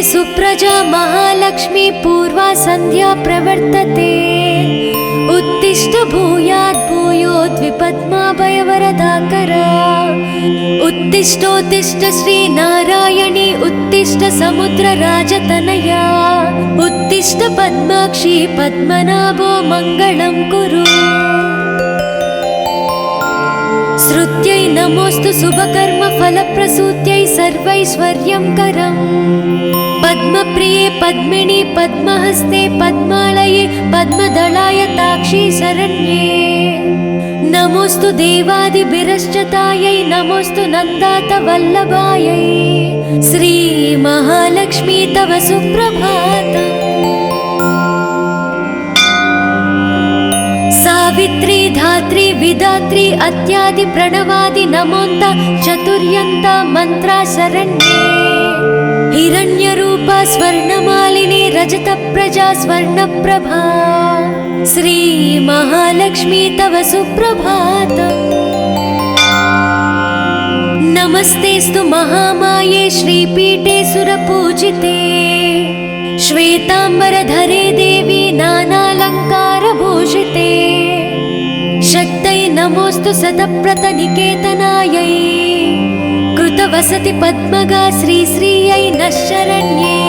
सुप्रजा महालक्ष्मी पूर्वा संध्या प्रवर्तते। उत्तिष्ठ भूयात् भूयोद्विपद्माभयवरदाकरा। उत्तिष्ठोत्तिष्ठ श्रीनारायणी उत्तिष्ठ समुद्रराजतनया। उत्तिष्ठ पद्माक्षी पद्मनाभो मङ्गलं कुरु। श्रुत्यै नमोऽस्तु शुभकर्म फलप्रसूत्यै सर्वैश्वर्यंकरम्। पद्मप्रिये पद्मिनी पद्महस्ते पद्मालये पद्मदलाय ताक्षी शरण्ये। नमोऽस्तु देवादिभिरश्चतायै नमोऽस्तु नन्दातवल्लभायै। श्री महालक्ष्मी तव सुप्रभातम्। सावित्री धात्री विधात्री अत्यादि प्रणवादि नमोन्त चतुर्यन्त मंत्रा शरण्ये। हिरण्यरूपा स्वर्णमालिनी रजतप्रजा स्वर्णप्रभा। श्री महालक्ष्मी तव सुप्रभातम्। नमस्तेस्तु महामाये श्रीपीठे सुरपूजिते। श्वेतांबरधरे देवी नानालंकारभूषिते। शक्तै नमोऽस्तु शतप्रतनिकेतनायै। कृतवसति पद्मगा श्रीश्रियै नः शरण्ये।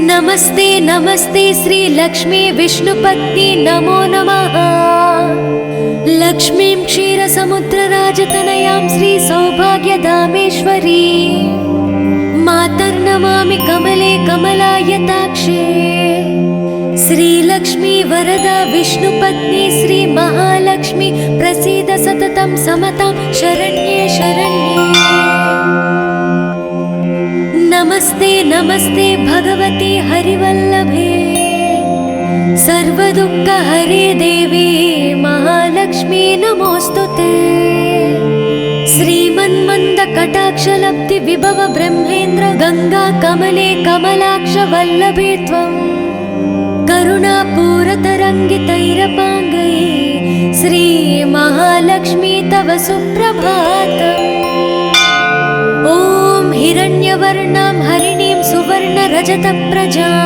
नमस्ते नमस्ते श्रीलक्ष्मी विष्णुपत्नी नमो नमः। लक्ष्मीं क्षीरसमुद्रराजतनयां श्रीसौभाग्यधामेश्वरी। मातर्नमामि कमले कमलायताक्षे। श्रीलक्ष्मी वरदा विष्णुपत्नी श्री महालक्ष्मी प्रसीद सततं समतां शरण्ये शरण्ये। नमस्ते नमस्ते भगवती हरिवल्लभे। सर्वदुःखहरे देवी महालक्ष्मी नमोऽस्तुते। श्रीमन्मन्दकटाक्षलब्धि विभव ब्रह्मेन्द्र गंगा कमले कमलाक्ष वल्लभे त्वं। करुणापूरतरङ्गितैरपाङ्गै श्री महालक्ष्मी तव सुप्रभातम्। ॐ हिरण्यवर्णां हरिणीं सुवर्णरजतप्रजां।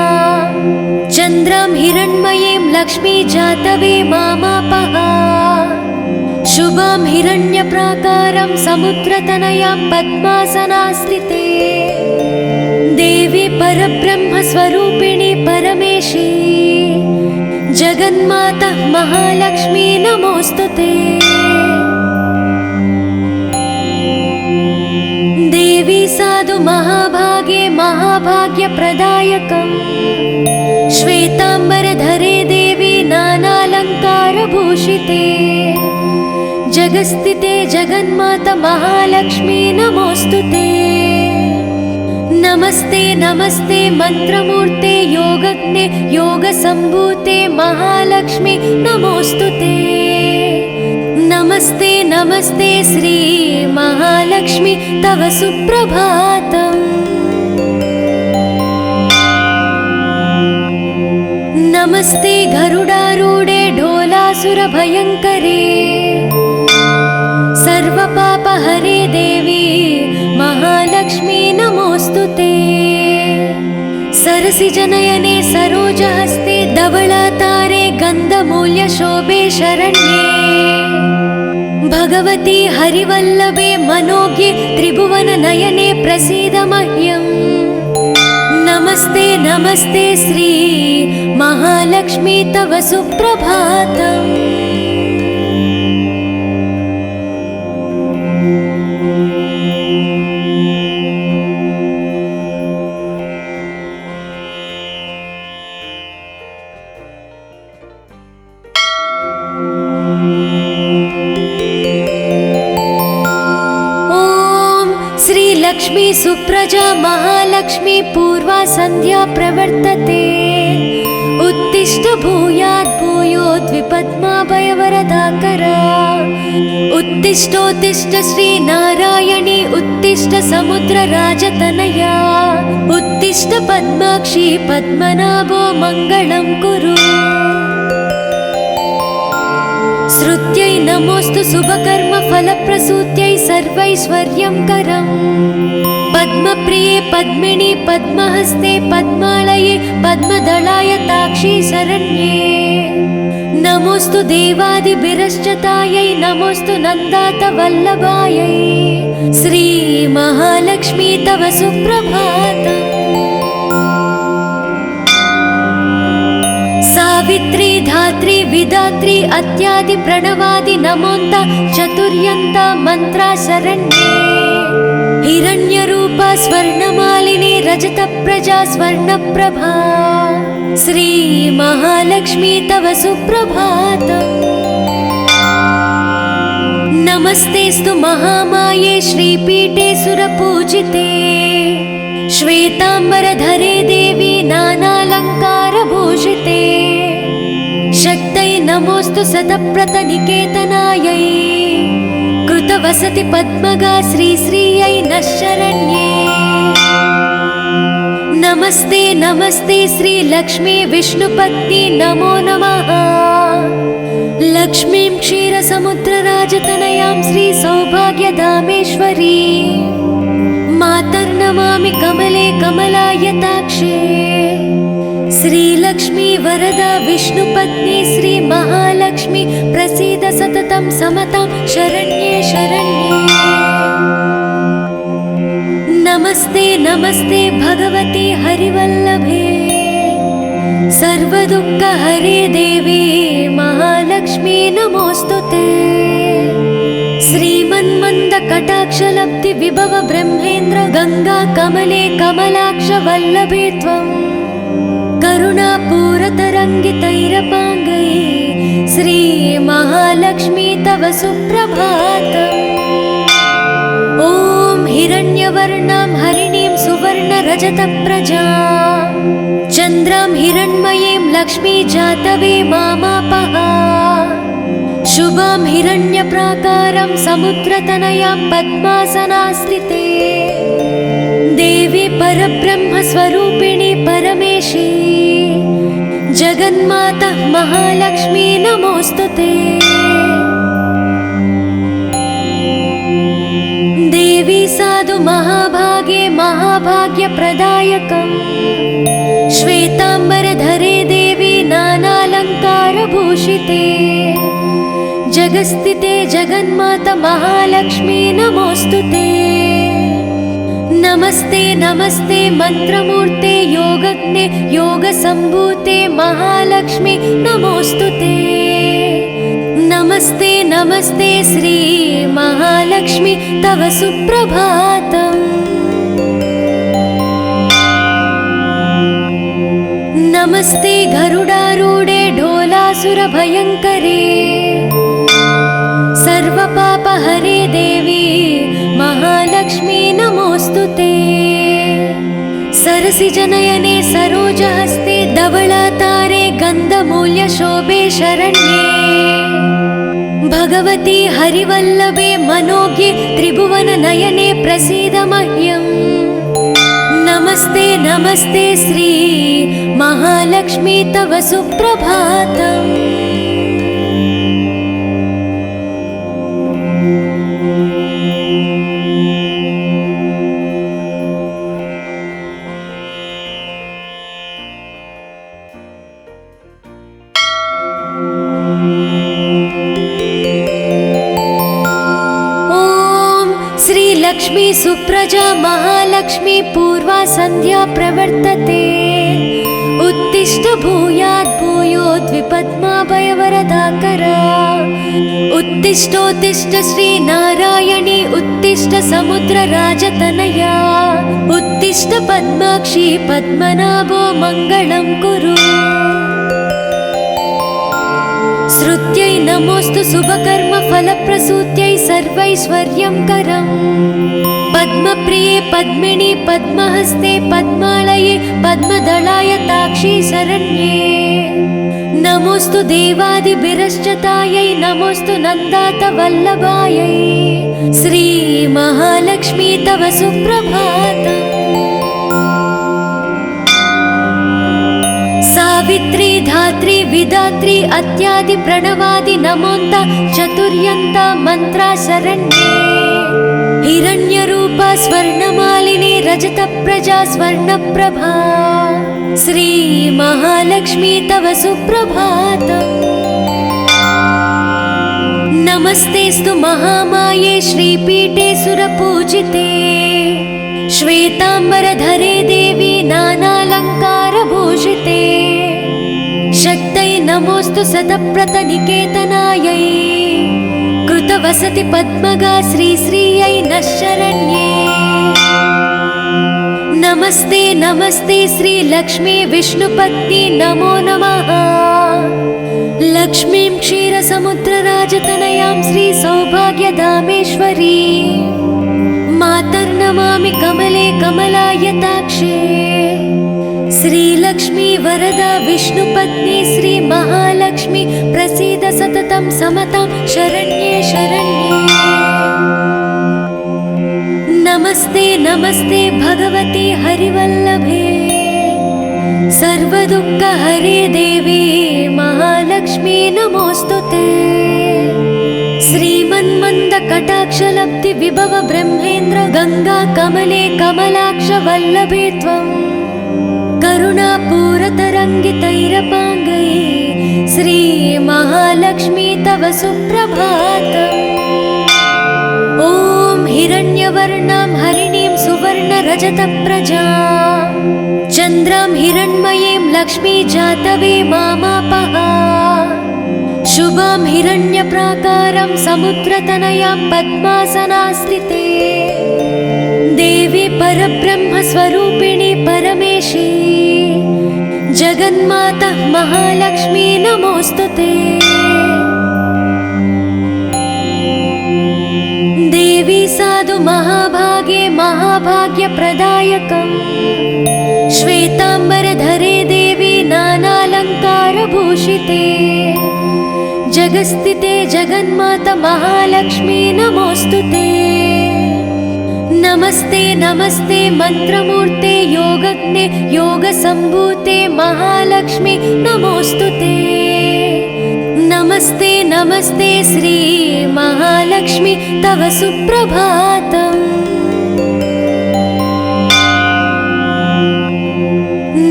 चन्द्रां हिरण्मयीं लक्ष्मी जातवे मामापः। शुभां हिरण्यप्राकारं समुद्रतनयां पद्मासनास्थिते। देवी परब्रह्मस्वरूपिणी परमेशी। जगन्माता महालक्ष्मी नमोऽस्तुते। देवी साधु महाभागे महाभाग्यप्रदायकम्। श्वेतांबरधरे देवी नानालंकारभूषिते। जगस्थिते जगन्माता महालक्ष्मी नमोऽस्तुते। नमस्ते नमस्ते मंत्रमूर्ते योगज्ञे योगसम्भूते महालक्ष्मी नमोऽस्तुते। नमस्ते नमस्ते श्री महालक्ष्मी तव सुप्रभातम्। नमस्ते गरुडारूढे ढोलासुरभयङ्करे। सर्वपापहरे देवी महालक्ष्मी नमोऽस्तुते। सरसिजनयने सरोजहस्ते धवलातारे गन्धमूल्यशोभे शरण्ये। भगवती हरिवल्लभे मनोज्ञे त्रिभुवननयने प्रसीद मह्यम्। नमस्ते नमस्ते श्री महालक्ष्मी तव सुप्रभातम्। लक्ष्मी सुप्रजा महालक्ष्मी पूर्वा संध्या प्रवर्तते। उत्तिष्ठ भूयात् भूयोद्विपद्माभयवरदाकरा। उत्तिष्ठोत्तिष्ठ श्रीनारायणी उत्तिष्ठ समुद्रराजतनया। उत्तिष्ठ पद्माक्षी पद्मनाभो मङ्गलं कुरु। श्रुत्यै नमोऽस्तु शुभकर्म फलप्रसूत्यै सर्वैश्वर्यंकरम्। पद्मप्रिये पद्मिनि पद्महस्ते पद्मालये पद्मदलायताक्षी शरण्ये नमोस्तु देवादिभिरश्चतायै नमोस्तु नन्दात वल्लभायै श्री महालक्ष्मी तव सुप्रभातम्। सावित्री धात्री विधात्री अत्यादि प्रणवादि नमोन्त चतुर्यन्त मंत्रा शरण्ये हिरण्यरूपा स्वर्णमालिनी रजत प्रजा स्वर्णप्रभा श्री महालक्ष्मी तव सुप्रभातम्। नमस्तेस्तु महामाये श्रीपीठे सुरपूजिते श्वेतांबरधरे देवी नानालंकारभूषिते शक्तै नमोस्तु शतप्रतनिकेतनायै कृतवसति पद्मगा श्रीश्रियै नः शरण्ये नमस्ते नमस्ते श्री लक्ष्मी विष्णुपत्नी नमो नमः लक्ष्मीं क्षीरसमुद्रराजतनयां श्री सौभाग्यधामेश्वरी मातर्नमामि कमले कमलायताक्षे श्रीलक्ष्मी वरदा विष्णुपत्नी श्री महालक्ष्मी प्रसीद सततं समतां शरण्ये शरण्ये नमस्ते नमस्ते भगवती हरिवल्लभे सर्वदुःखहरे देवी महालक्ष्मी नमोस्तुते श्रीमन्मन्द कटाक्षलब्धि विभव ब्रह्मेन्द्र गंगा कमले कमलाक्ष वल्लभे त्वं करुणापूरतरङ्गितैरपाङ्गै श्री महालक्ष्मी तव सुप्रभातम्। ॐ हिरण्यवर्णां हरिणीं सुवर्णरजतप्रजां चन्द्रां हिरण्मयीं लक्ष्मी जातवे मामापः शुभां हिरण्यप्राकारं समुद्रतनयां पद्मासनास्थिते देवी परब्रह्मस्वरूपिणी परमेशी जगन्माता महालक्ष्मी नमोस्तुते देवी साधु महाभागे महाभाग्यप्रदायकम् श्वेतांबरधरे देवी नानालंकारभूषिते जगस्थिते जगन्माता महालक्ष्मी नमोस्तुते नमस्ते नमस्ते मंत्रमूर्ते योगज्ञे योगसंभूते महालक्ष्मी नमोस्तुते नमस्ते नमस्ते श्री महालक्ष्मी तव सुप्रभातम्। नमस्ते गरुडारूढे ढोलासुरभयङ्करे सर्वपापहरे देवी महालक्ष्मी नमोस्तुते सरसिजनयने सरोजहस्ते धवलातारे गन्धमूल्यशोभे शरण्ये भगवती हरिवल्लभे मनोज्ञे त्रिभुवननयने प्रसीद मह्यम् नमस्ते नमस्ते श्री महालक्ष्मी तव सुप्रभातम्। लक्ष्मी सुप्रजा महालक्ष्मी पूर्वा संध्या प्रवर्तते उत्तिष्ठ भूयात् भूयोद्विपद्माभयवरदाकरा उत्तिष्ठोत्तिष्ठ श्री नारायणी उत्तिष्ठ समुद्रराजतनया उत्तिष्ठ पद्माक्षी पद्मनाभो मङ्गलं कुरु श्रुत्यै नमोस्तु शुभकर्म फलप्रसूत्यै सर्वैश्वर्यं करम् पद्मप्रिये पद्मिनि पद्महस्ते पद्मालये पद्मदलायताक्षी शरण्ये नमोस्तु देवादिभिरश्चतायै नमोस्तु नन्दात वल्लभायै श्री महालक्ष्मी तव सुप्रभातम्। सावित्री धात्री विधात्री अत्यादि प्रणवादि नमोन्त चतुर्यन्त मंत्रा शरण्ये हिरण्यरूपा स्वर्णमालिनी रजतप्रजा स्वर्णप्रभा श्रीमहालक्ष्मी तव सुप्रभातम्। नमस्तेस्तु महामाये श्रीपीठे सुरपूजिते श्वेतांबरधरे देवी नानालङ्कारभूषिते शक्तै नमोऽस्तु सतप्रतनिकेतनायै कृतवसति पद्मगा श्रीश्रियै नः शरण्ये। नमस्ते नमस्ते श्रीलक्ष्मी विष्णुपत्नी नमो नमः। लक्ष्मीं क्षीरसमुद्रराजतनयां श्रीसौभाग्यधामेश्वरी मातर्नमामि कमले कमलायताक्षे। श्रीलक्ष्मी वरदा विष्णुपत्नी श्रीमहालक्ष्मी प्रसीद सततं समतां शरण्ये शरण्ये। नमस्ते नमस्ते भगवती हरिवल्लभे सर्वदुःखहरे देवी महालक्ष्मी नमोऽस्तुते। श्रीमन्मन्दकटाक्षलब्धि विभव ब्रह्मेन्द्र गंगा कमले कमलाक्ष वल्लभे त्वं करुणापूरतरङ्गितैरपाङ्गै श्रीमहालक्ष्मी तव सुप्रभातम्। ॐ हिरण्यवर्णां हरिणीं सुवर्णरजतप्रजां चन्द्रां हिरण्मयीं लक्ष्मी जातवे मामापः। शुभां हिरण्यप्राकारं समुद्रतनयां पद्मासनास्थिते देवी परब्रह्मस्वरूपिणी परमेशी जगन्माता महालक्ष्मी नमोऽस्तुते। देवी साधु महाभागे महाभाग्यप्रदायकम् श्वेतांबरधरे देवी नानालङ्कारभूषिते जगस्थिते जगन्माता महालक्ष्मी नमोऽस्तुते। नमस्ते नमस्ते मंत्रमूर्ते योगज्ञे योगसम्भूते महालक्ष्मी नमोऽस्तुते। नमस्ते नमस्ते श्री महालक्ष्मी तव सुप्रभातम्।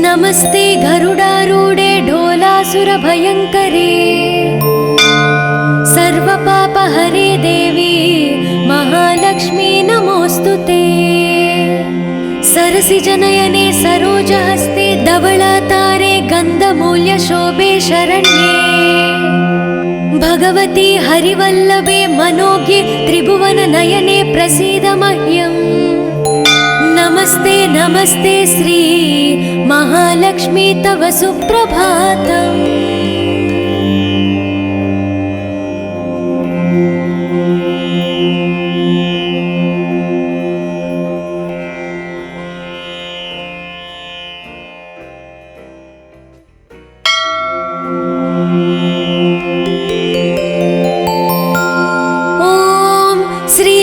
नमस्ते गरुडारूढे ढोलासुरभयङ्करे सर्वपापहरे देवी महालक्ष्मी नमोऽस्तुते। सरसिजनयने सरोजहस्ते धवलातारे गन्धमूल्यशोभे शरण्ये भगवती हरिवल्लभे मनोज्ञे त्रिभुवननयने प्रसीद मह्यम्। नमस्ते नमस्ते श्री महालक्ष्मी तव सुप्रभातम्।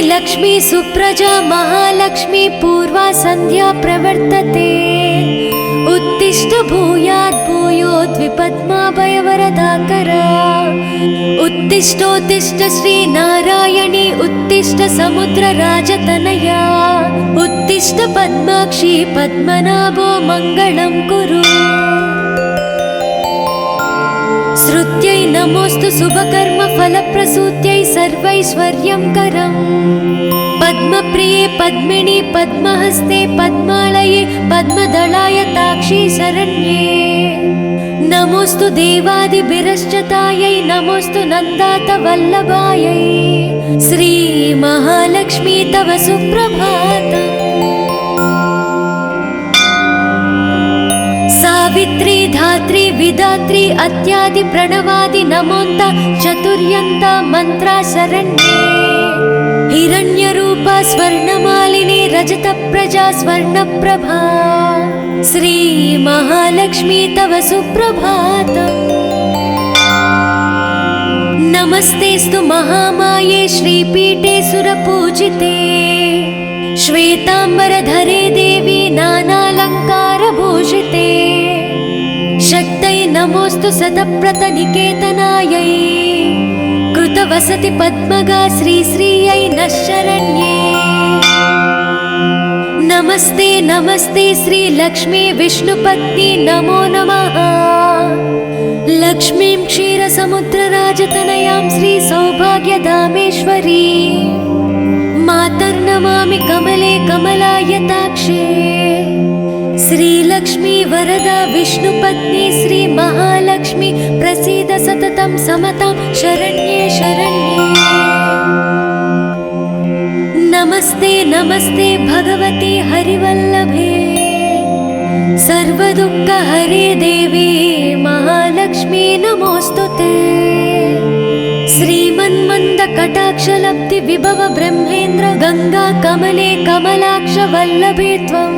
लक्ष्मी सुप्रजा महालक्ष्मी पूर्वा संध्या प्रवर्तते उत्तिष्ठ भूयात् भूयोद्विपद्माभयवरदाकरा उत्तिष्ठोत्तिष्ठ श्री नारायणी उत्तिष्ठ समुद्रराजतनया उत्तिष्ठ पद्माक्षी पद्मनाभो मङ्गलं कुरु। श्रुत्यै नमोऽस्तु शुभकर्मफलप्रसूत्यै सर्वैश्वर्यङ्करम् पद्मप्रिये पद्मिनी पद्महस्ते पद्मालये पद्मदलायताक्षी शरण्ये। नमोऽस्तु देवादिभिरश्चतायै नमोऽस्तु नन्दातवल्लभायै श्रीमहालक्ष्मी तव सुप्रभातम्। सावित्री धात्री विधात्री अत्यादि प्रणवादि नमोन्त चतुर्यन्त मंत्रा शरण्ये। हिरण्यरूपा स्वर्णमालिनी रजतप्रजा स्वर्णप्रभा श्रीमहालक्ष्मी तव सुप्रभातम्। नमस्तेस्तु महामाये श्रीपीठे सुरपूजिते श्वेतांबरधरे देवी नानालङ्कारभूषिते शक्तै नमोऽस्तु सतप्रतनिकेतनायै कृतवसति पद्मगा श्रीश्रियै नः शरण्ये। नमस्ते नमस्ते श्री लक्ष्मी विष्णुपत्नी नमो नमः। लक्ष्मीं क्षीरसमुद्रराजतनयां श्री सौभाग्यधामेश्वरी मातर्नमामि कमले कमलायताक्षे। श्रीलक्ष्मी वरदा विष्णुपत्नी श्री महालक्ष्मी प्रसीद सततं समतां शरण्ये शरण्ये। नमस्ते नमस्ते भगवती हरिवल्लभे सर्वदुःखहरे देवी महालक्ष्मी नमोस्तुते। श्रीमन्मन्दकटाक्षलब्धि विभव ब्रह्मेन्द्र गंगा कमले कमलाक्ष वल्लभे त्वं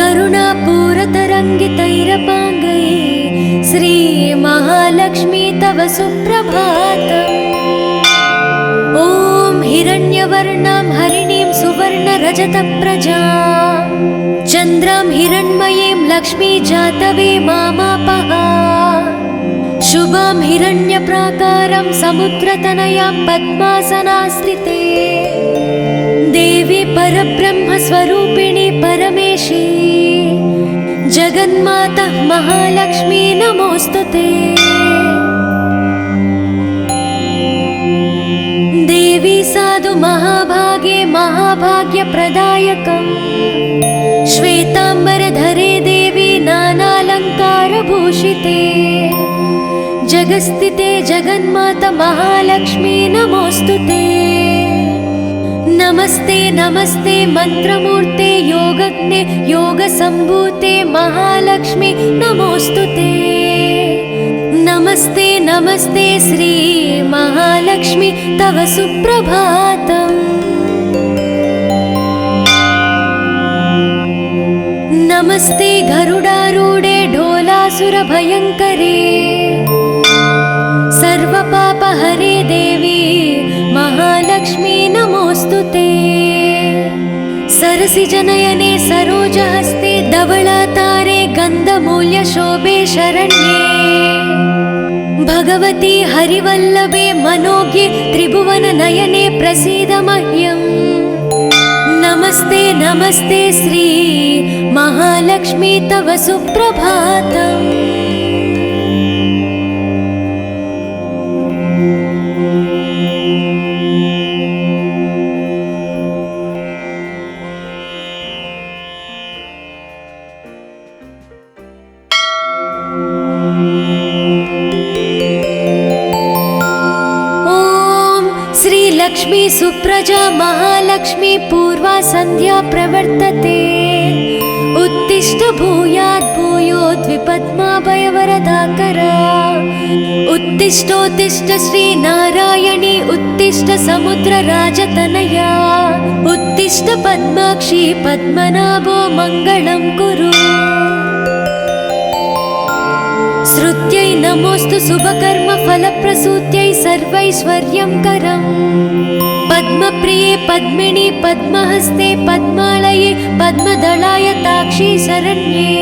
करुणापूरतरङ्गितैरपाङ्गै श्री महालक्ष्मी तव सुप्रभातम्। ॐ हिरण्यवर्णां हरिणीं सुवर्णरजतप्रजां चन्द्रां हिरण्मयीं लक्ष्मी जातवे मामापः। शुभां हिरण्यप्राकारं समुद्रतनयां पद्मासनास्थिते देवी परब्रह्मस्वरूपिणी परमेशी जगन्माता महालक्ष्मी नमोस्तुते। देवी साधु महाभागे महाभाग्यप्रदायकम् श्वेताम्बरधरे देवी नानालङ्कारभूषिते जगस्थिते जगन्माता महालक्ष्मी नमोस्तुते। नमस्ते नमस्ते मंत्रमूर्ते योगज्ञे योगसम्भूते महालक्ष्मी नमोस्तुते। नमस्ते नमस्ते श्री महालक्ष्मी तव सुप्रभातम्। नमस्ते गरुडारूढे ढोलासुरभयङ्करे सर्वपापहरे देवी महालक्ष्मी नमोस्तुते। सरसिजनयने सरोजहस्ते धवलातारे गन्धमूल्यशोभे शरण्ये भगवती हरिवल्लभे मनोज्ञे त्रिभुवननयने प्रसीद मह्यम्। नमस्ते नमस्ते श्री महालक्ष्मी तव सुप्रभातम्। लक्ष्मी सुप्रजा महालक्ष्मी पूर्वा संध्या प्रवर्तते उत्तिष्ठ भूयात् भूयोद्विपद्माभयवरदाकरा। उत्तिष्ठोत्तिष्ठ श्री नारायणी उत्तिष्ठ समुद्रराजतनया उत्तिष्ठ पद्माक्षी पद्मनाभो मङ्गलं कुरु। श्रुत्यै नमोस्तु शुभकर्म फलप्रसूत्यै सर्वैश्वर्यं करम् पद्मप्रिये पद्मिनी पद्महस्ते पद्मालये पद्मदलाय ताक्षी शरण्ये।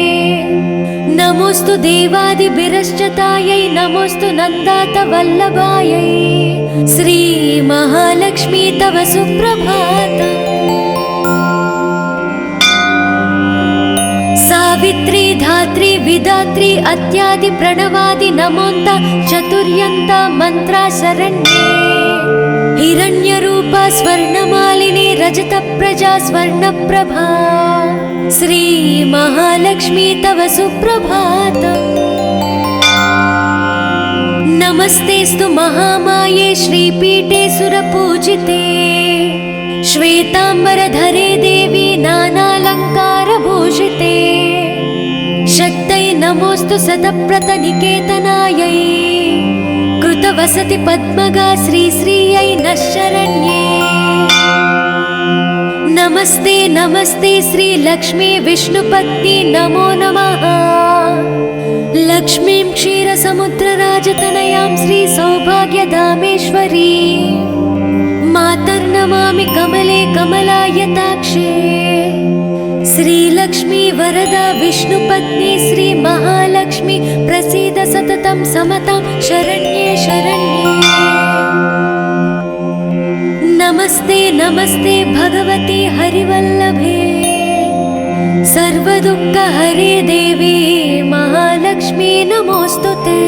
नमोस्तु देवादिभिरश्चतायै नमोस्तु नन्दात वल्लभायै श्री महालक्ष्मी तव सुप्रभातम्। सावित्री धात्री विधात्री अत्यादि प्रणवादि नमोन्त चतुर्यन्त मंत्रा शरण्ये। हिरण्यरूपा स्वर्णमालिनी रजतप्रजा स्वर्णप्रभा श्री महालक्ष्मी तव सुप्रभातम्। नमस्तेस्तु महामाये श्रीपीठे सुरपूजिते श्वेताम्बरधरे देवी नानालङ्कारभूषिते शक्तै नमोस्तु शतप्रतनिकेतनायै कृतवसति पद्मगा श्रीश्रियै नः शरण्ये। नमस्ते नमस्ते श्री लक्ष्मी विष्णुपत्नी नमो नमः। लक्ष्मीं क्षीरसमुद्रराजतनयां श्री सौभाग्यधामेश्वरी मातर्नमामि कमले कमलायताक्षे। श्रीलक्ष्मी वरदा विष्णुपत्नी श्री महालक्ष्मी प्रसीद सततं समतां शरण्ये शरण्ये। नमस्ते नमस्ते भगवती हरिवल्लभे सर्वदुःखहरे देवी महालक्ष्मी नमोऽस्तुते।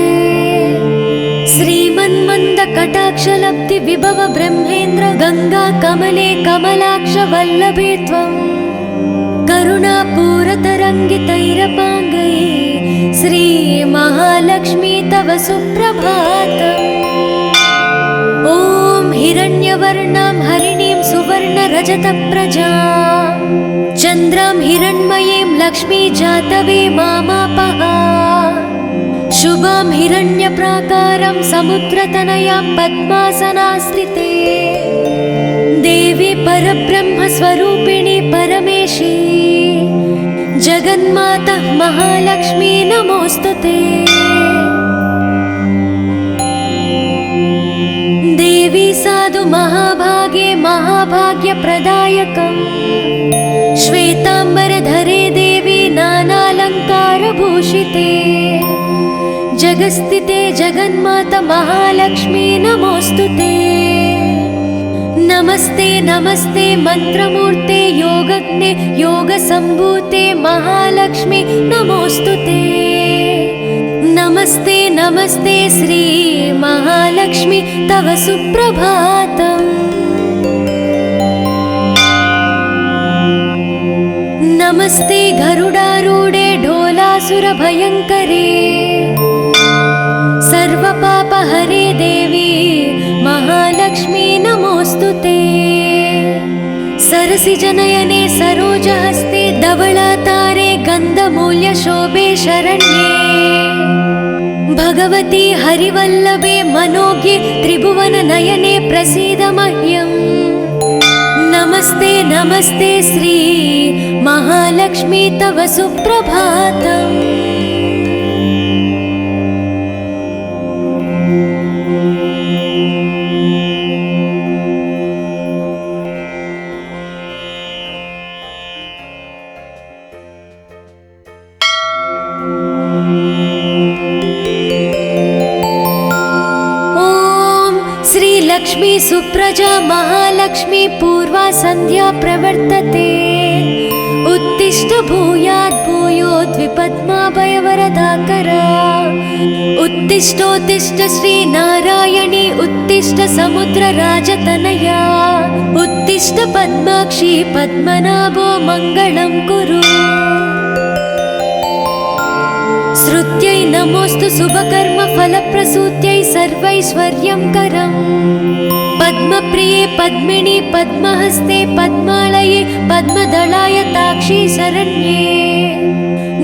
श्रीमन्मन्दकटाक्षलब्धि विभव ब्रह्मेन्द्र गंगा कमले कमलाक्ष वल्लभे त्वं करुणापूरतरङ्गितैरपाङ्गैः श्री महालक्ष्मी तव सुप्रभातम्। ॐ हिरण्यवर्णां हरिणीं सुवर्णरजतप्रजां चन्द्रां हिरण्मयीं लक्ष्मी जातवे मामापः। शुभां हिरण्यप्राकारं समुद्रतनयां पद्मासनास्थिते देवी परब्रह्मस्वरूपिणी परमेशी जगन्माता महालक्ष्मी नमोऽस्तुते। देवी साधु महाभागे महाभाग्यप्रदायकम् श्वेताम्बरधरे देवी नानालङ्कारभूषिते जगस्थिते जगन्माता महालक्ष्मी नमोऽस्तुते। नमस्ते नमस्ते मंत्रमूर्ते योगज्ञे योगसम्भूते महालक्ष्मी नमोऽस्तुते। नमस्ते नमस्ते श्री महालक्ष्मी तव सुप्रभातम्। नमस्ते गरुडारूढे ढोलासुरभयङ्करे सर्वपापहरे देवी महालक्ष्मी नमोऽस्तुते। सरसिजनयने सरोजहस्ते धवलातारे गन्धमूल्यशोभे शरण्ये भगवती हरिवल्लभे मनोज्ञे त्रिभुवननयने प्रसीद मह्यम्। नमस्ते नमस्ते श्री महालक्ष्मी तव सुप्रभातम्। लक्ष्मी सुप्रजा महालक्ष्मी पूर्वा संध्या प्रवर्तते उत्तिष्ठ भूयात् भूयोद्विपद्माभयवरदाकरा उत्तिष्ठोत्तिष्ठ श्री नारायणी उत्तिष्ठ समुद्रराजतनया उत्तिष्ठ पद्माक्षी पद्मनाभो मङ्गलं कुरु। श्रुत्यै नमोऽस्तु शुभकर्म फलप्रसूत्यै सर्वैश्वर्यं करम् पद्मप्रिये पद्मिनी पद्महस्ते पद्मालये पद्मदलाय ताक्षी शरण्ये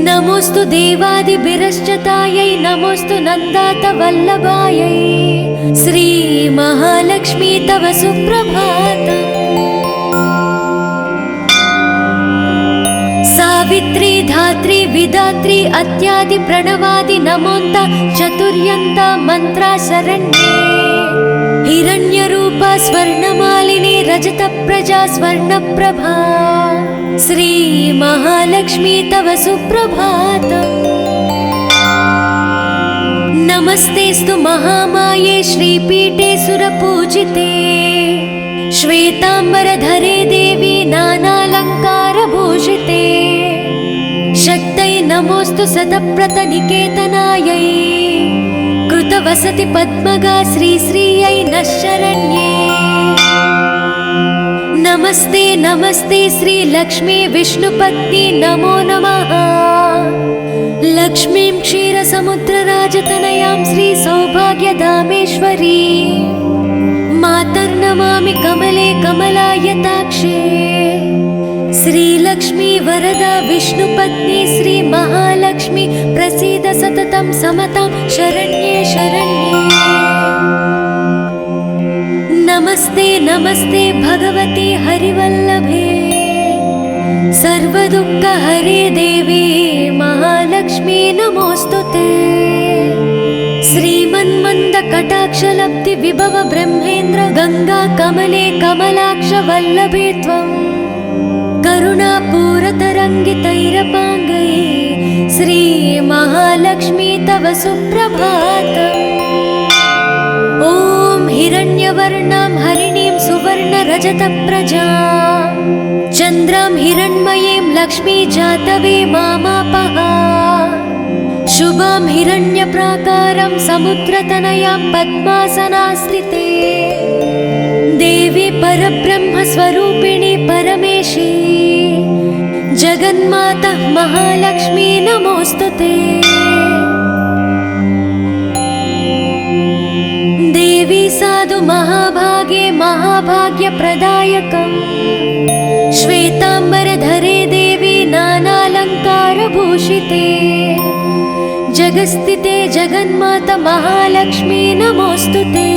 नमोऽस्तु देवादिभिरश्चतायै नमोऽस्तु नन्दातवल्लभायै श्री महालक्ष्मी तव सुप्रभातम्। सावित्री धात्री विधात्री अत्यादि प्रणवादि नमोन्त चतुर्यन्त मंत्रा शरण्ये हिरण्यरूपा स्वर्णमालिनी रजतप्रजा स्वर्णप्रभा श्री महालक्ष्मी तव सुप्रभातम्। नमस्तेस्तु महामाये श्रीपीठे सुरपूजिते श्वेताम्बरधरे देवी नानालङ्कारभूषिते शक्तै नमोऽस्तु शतप्रतनिकेतनायै कृतवसति पद्मगा श्रीश्रियै नः शरण्ये। नमस्ते नमस्ते श्री लक्ष्मी विष्णुपत्नी नमो नमः। लक्ष्मीं क्षीरसमुद्रराजतनयां श्री सौभाग्यधामेश्वरी मातर्नमामि कमले कमलायताक्षे श्रीलक्ष्मी वरदा विष्णुपत्नी श्री महालक्ष्मी प्रसीद सततं समतां शरण्ये शरण्ये। नमस्ते नमस्ते भगवती हरिवल्लभे सर्वदुःखहरे देवी महालक्ष्मी नमोऽस्तुते। श्रीमन्मन्दकटाक्षलब्धि विभव ब्रह्मेन्द्र गंगा कमले कमलाक्ष वल्लभे त्वं करुणापूरतरङ्गितैरपाङ्गैः श्री महालक्ष्मी तव सुप्रभातम्। ॐ हिरण्यवर्णां हरिणीं सुवर्णरजतप्रजां चन्द्रां हिरण्मयीं लक्ष्मी जातवे मामापः शुभां हिरण्यप्राकारं समुद्रतनयां पद्मासनास्थिते देवी परब्रह्मस्वरूपिणी परमेशी जगन्माता महालक्ष्मी नमोऽस्तुते। देवी साधु महाभागे महाभाग्यप्रदायकम् श्वेताम्बरधरे देवी नानालङ्कारभूषिते जगस्थिते जगन्माता महालक्ष्मी नमोऽस्तुते।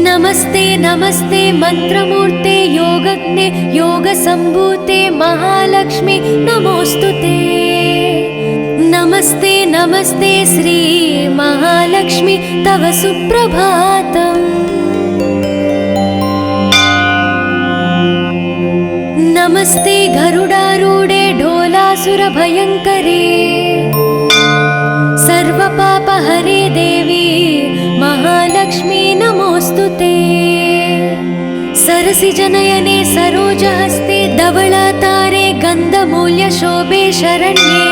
नमस्ते नमस्ते मंत्रमूर्ते योगज्ञे योगसम्भूते महालक्ष्मी नमोऽस्तुते। नमस्ते नमस्ते श्री महालक्ष्मी तव सुप्रभातम्। नमस्ते गरुडारूढे ढोलासुरभयङ्करे सर्वपापहरे देवी महालक्ष्मी नमोऽस्तुते। सरसिजनयने सरोजहस्ते धवलातारे गन्धमूल्यशोभे शरण्ये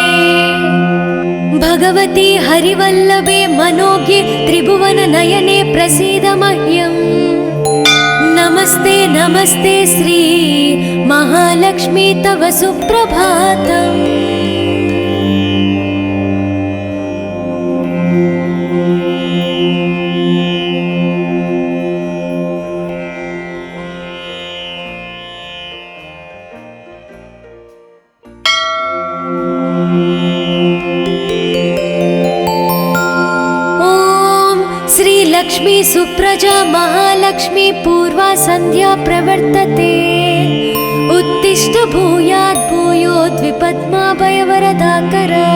भगवती हरिवल्लभे मनोज्ञे त्रिभुवननयने प्रसीद मह्यम्। नमस्ते नमस्ते श्री महालक्ष्मी तव सुप्रभातम्। लक्ष्मी सुप्रजा महालक्ष्मी पूर्वा संध्या प्रवर्तते उत्तिष्ठ भूयात् भूयोद्विपद्माभयवरदाकरा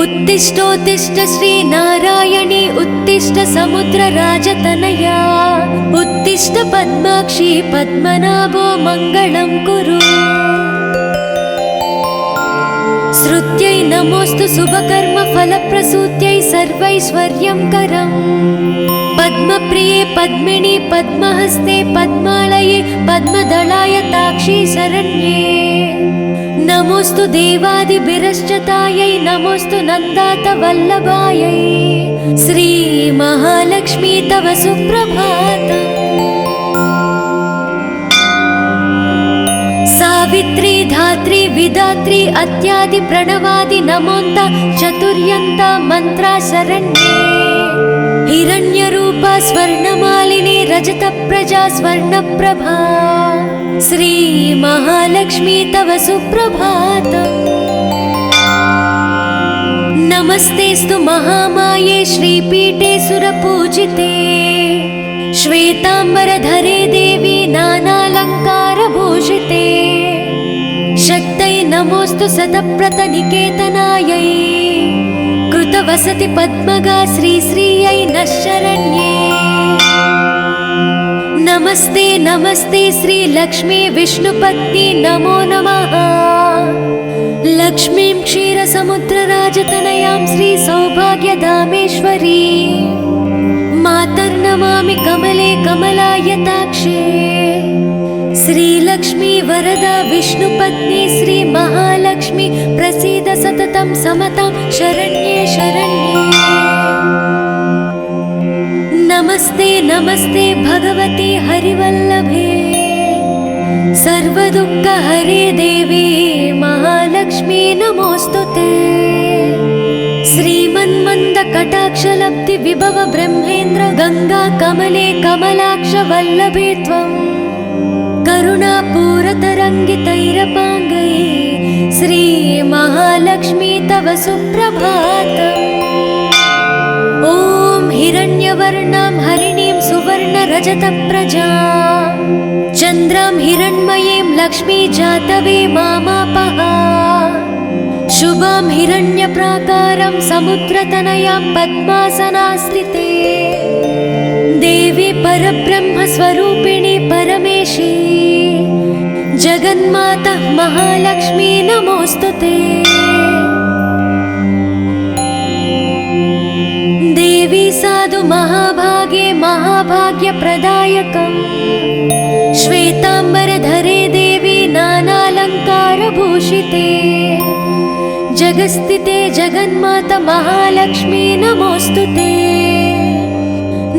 उत्तिष्ठोत्तिष्ठ श्री नारायणी उत्तिष्ठ समुद्रराजतनया उत्तिष्ठ पद्माक्षी पद्मनाभो मङ्गलं कुरु। श्रुत्यै नमोऽस्तु शुभकर्म फलप्रसूत्यै सर्वैश्वर्यं करम् पद्मप्रिये पद्मिनी पद्महस्ते पद्मालये पद्मदलाय ताक्षी शरण्ये नमोऽस्तु देवादिभिरश्चतायै नमोऽस्तु नन्दातवल्लभायै श्री महालक्ष्मी तव सुप्रभातम्। सावित्री धात्री विधात्री अत्यादि प्रणवादि नमोन्त चतुर्यन्त मंत्रा शरण्ये हिरण्यरूपा स्वर्णमालिनी रजतप्रजा स्वर्णप्रभा श्री महालक्ष्मी तव सुप्रभातम्। नमस्तेस्तु महामाये श्रीपीठे सुरपूजिते श्वेताम्बरधरे देवी नानालङ्कारभूषिते शक्तै नमोऽस्तु शतप्रतनिकेतनायै कृतवसति पद्मगा श्रीश्रियै नः शरण्ये। नमस्ते नमस्ते श्री लक्ष्मी विष्णुपत्नी नमो नमः। लक्ष्मीं क्षीरसमुद्रराजतनयां श्री सौभाग्यधामेश्वरी मातर्नमामि कमले कमलायताक्षे श्रीलक्ष्मी वरदा विष्णुपत्नी श्री महालक्ष्मी प्रसीद सततं समतां शरण्ये शरण्ये। नमस्ते नमस्ते भगवती हरिवल्लभे सर्वदुःखहरे देवी महालक्ष्मी नमोऽस्तुते। श्रीमन्मन्दकटाक्षलब्धि विभव ब्रह्मेन्द्र गंगा कमले कमलाक्ष वल्लभे त्वं करुणापूरतरङ्गितैरपाङ्गै श्री महालक्ष्मी तव सुप्रभातम्। ॐ हिरण्यवर्णां हरिणीं सुवर्णरजतप्रजां चन्द्रां हिरण्मयीं लक्ष्मी जातवे मामापः शुभां हिरण्यप्राकारं समुद्रतनयां पद्मासनास्थिते देवी परब्रह्मस्वरूपिणी परमेशी जगन्माता महालक्ष्मी नमोऽस्तुते। देवी साधु महाभागे महाभाग्यप्रदायकम् श्वेताम्बरधरे भूषिते जगस्थिते जगन्माता महालक्ष्मी नमोस्तुते।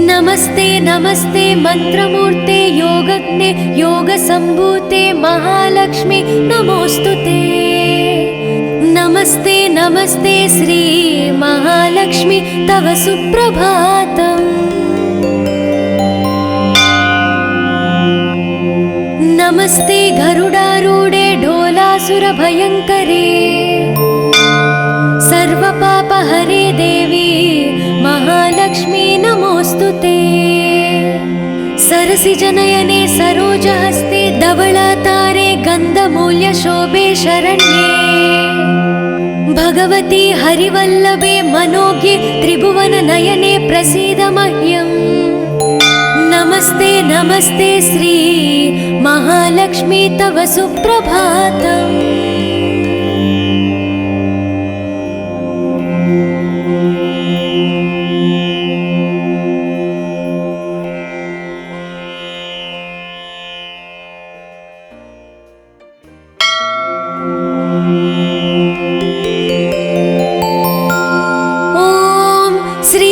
नमस्ते नमस्ते मंत्रमूर्ते योगज्ञे योगसम्भूते महालक्ष्मी नमोस्तुते। नमस्ते नमस्ते श्री महालक्ष्मी तव सुप्रभातम्। नमस्ते गरुडारूढे ढोलासुरभयङ्करे सर्वपापहरे देवी महालक्ष्मी नमोस्तुते। सरसिजनयने सरोजहस्ते धवलातारे गन्धमूल्यशोभे शरण्ये भगवती हरिवल्लभे मनोज्ञे त्रिभुवननयने प्रसीद मह्यम्। नमस्ते नमस्ते श्री महालक्ष्मी तव सुप्रभातम्।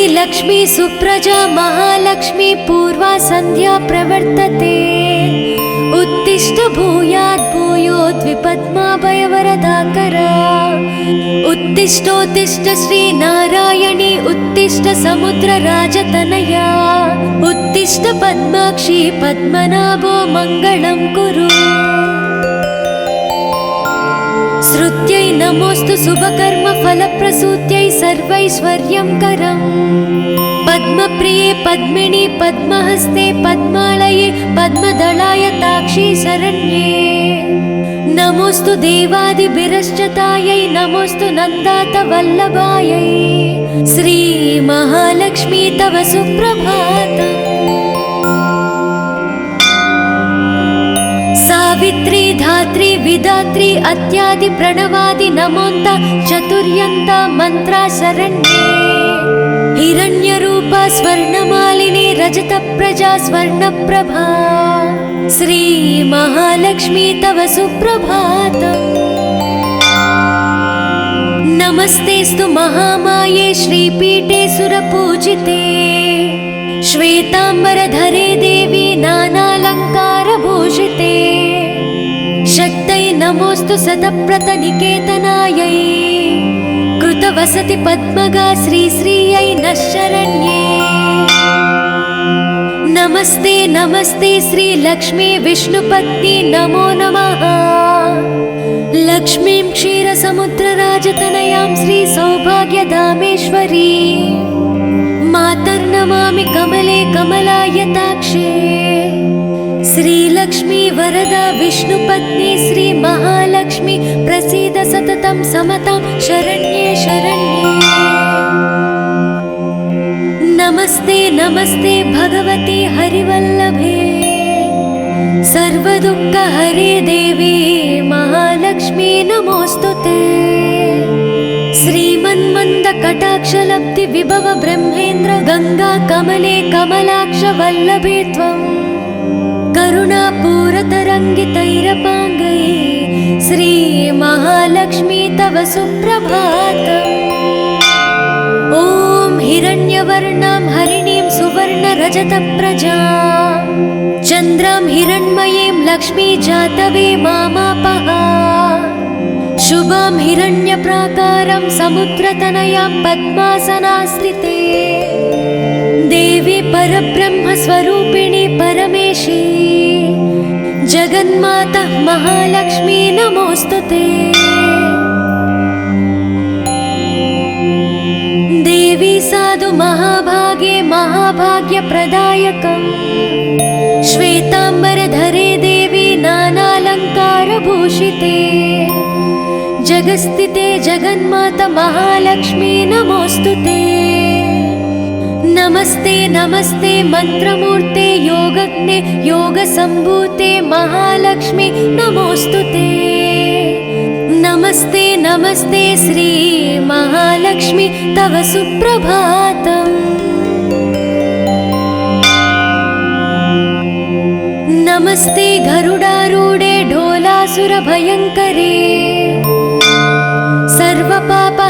लक्ष्मी सुप्रजा महालक्ष्मी पूर्वा संध्या प्रवर्तते। उत्तिष्ठ भूयात् भूयोद्विपद्माभयवरदाकरा। उत्तिष्ठोत्तिष्ठ श्री नारायणी उत्तिष्ठ समुद्रराजतनया। उत्तिष्ठ पद्माक्षी पद्मनाभो मङ्गलं कुरु। श्रुत्यै नमोस्तु शुभकर्म फलप्रसूत्यै सर्वैश्वर्यं करम्। पद्मप्रिये पद्मिनी पद्महस्ते पद्मालये पद्मदलाय ताक्षी शरण्ये। नमोस्तु देवादिभिरश्चतायै नमोस्तु नन्दातवल्लभायै। श्री महालक्ष्मी तव सुप्रभातम्। सावित्री धात्री विधात्री अत्यादि प्रणवादि नमोन्त चतुर्यन्त मंत्रा शरण्ये। हिरण्यरूपा स्वर्णमालिनी रजतप्रजा स्वर्णप्रभा। श्री महालक्ष्मी तव सुप्रभातम्। नमस्तेस्तु महामाये श्रीपीठे सुरपूजिते। श्वेतांबरधरे देवी नानालङ्कारभूषिते। शक्तै नमोस्तु शतप्रतनिकेतनायै। कृतवसति पद्मगा श्रीश्रियै नः शरण्ये। नमस्ते नमस्ते श्री लक्ष्मी विष्णुपत्नी नमो नमः। लक्ष्मीं क्षीरसमुद्रराजतनयां श्री सौभाग्यधामेश्वरी मातर्नमामि कमले कमलायताक्षे। श्रीलक्ष्मी वरदा विष्णुपत्नी श्री महालक्ष्मी प्रसीद सततं समतां शरण्ये शरण्ये। नमस्ते नमस्ते भगवती हरिवल्लभे सर्वदुःखहरे देवी महालक्ष्मी नमोस्तुते। श्रीमन्मन्दकटाक्षलब्धि विभव ब्रह्मेन्द्र गंगा कमले कमलाक्ष वल्लभे त्वं। करुणापूरतरङ्गितैरपाङ्गै श्री महालक्ष्मी तव सुप्रभातम्। ॐ हिरण्यवर्णां हरिणीं सुवर्णरजतप्रजां चन्द्रां हिरण्मयीं लक्ष्मी जातवे मामापः। शुभां हिरण्यप्राकारं समुद्रतनयां पद्मासनास्थिते। देवी परब्रह्मस्वरूपिणी परमेशी जगन्माता महालक्ष्मी नमोस्तुते। देवी साधु महाभागे महाभाग्यप्रदायकम्। श्वेतांबरधरे देवी नानालङ्कारभूषिते। जगस्थिते जगन्माता महालक्ष्मी नमोस्तुते। नमस्ते नमस्ते मंत्रमूर्ते योगज्ञे योगसम्भूते महालक्ष्मी नमोस्तुते। नमस्ते नमस्ते श्री महालक्ष्मी तव सुप्रभातम्। नमस्ते गरुडारूढे ढोलासुरभयङ्करे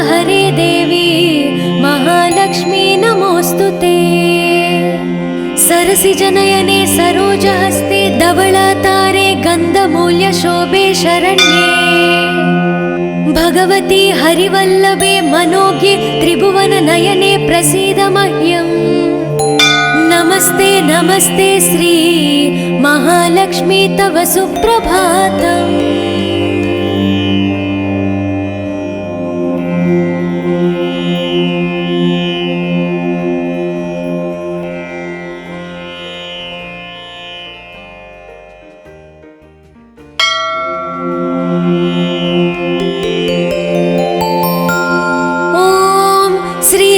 हरे देवी महालक्ष्मी नमोऽस्तु ते। सरसिजनयने सरोजहस्ते धवलातारे गन्धमूल्यशोभे शरण्ये भगवती हरिवल्लभे मनोज्ञे त्रिभुवननयने प्रसीद मह्यम्। नमस्ते नमस्ते श्री महालक्ष्मी तव सुप्रभातम्।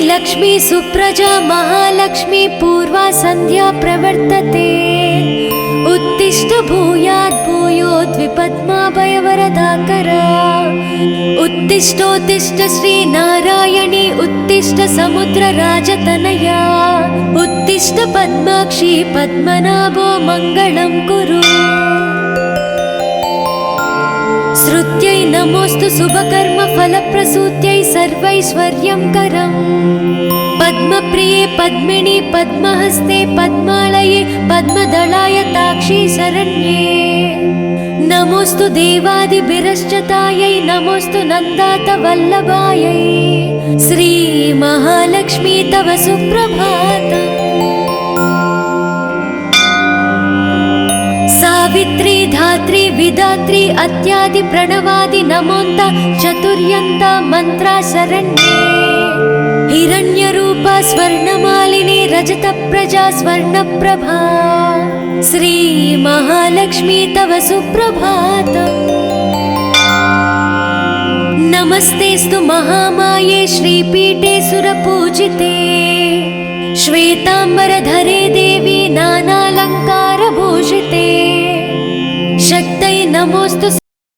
लक्ष्मी सुप्रजा महालक्ष्मी पूर्वा संध्या प्रवर्तते। उत्तिष्ठ भूयात् भूयोद्विपद्माभयवरदाकरा। उत्तिष्ठोत्तिष्ठ श्री नारायणी उत्तिष्ठ समुद्रराजतनया। उत्तिष्ठ पद्माक्षी पद्मनाभो मङ्गलं कुरु। श्रुत्यै नमोऽस्तु शुभकर्म फलप्रसूत्यै सर्वैश्वर्यं करम्। पद्मप्रिये पद्मिनी पद्महस्ते पद्मालये पद्मदलाय ताक्षी शरण्ये। नमोऽस्तु देवादिभिरश्चतायै नमोऽस्तु नन्दात वल्लभायै। श्री महालक्ष्मी तव सुप्रभातम्। सावित्री धात्री विधात्री अत्यादि प्रणवादि नमोन्त चतुर्यन्त मंत्रा शरण्ये। हिरण्यरूपा स्वर्णमालिनी रजत प्रजा स्वर्णप्रभा। श्री महालक्ष्मी तव सुप्रभातम्। नमस्तेस्तु महामाये श्रीपीठे सुरपूजिते। श्वेतांबरधरे देवी नानालंकारभूषिते। शक्तये नमोऽस्तु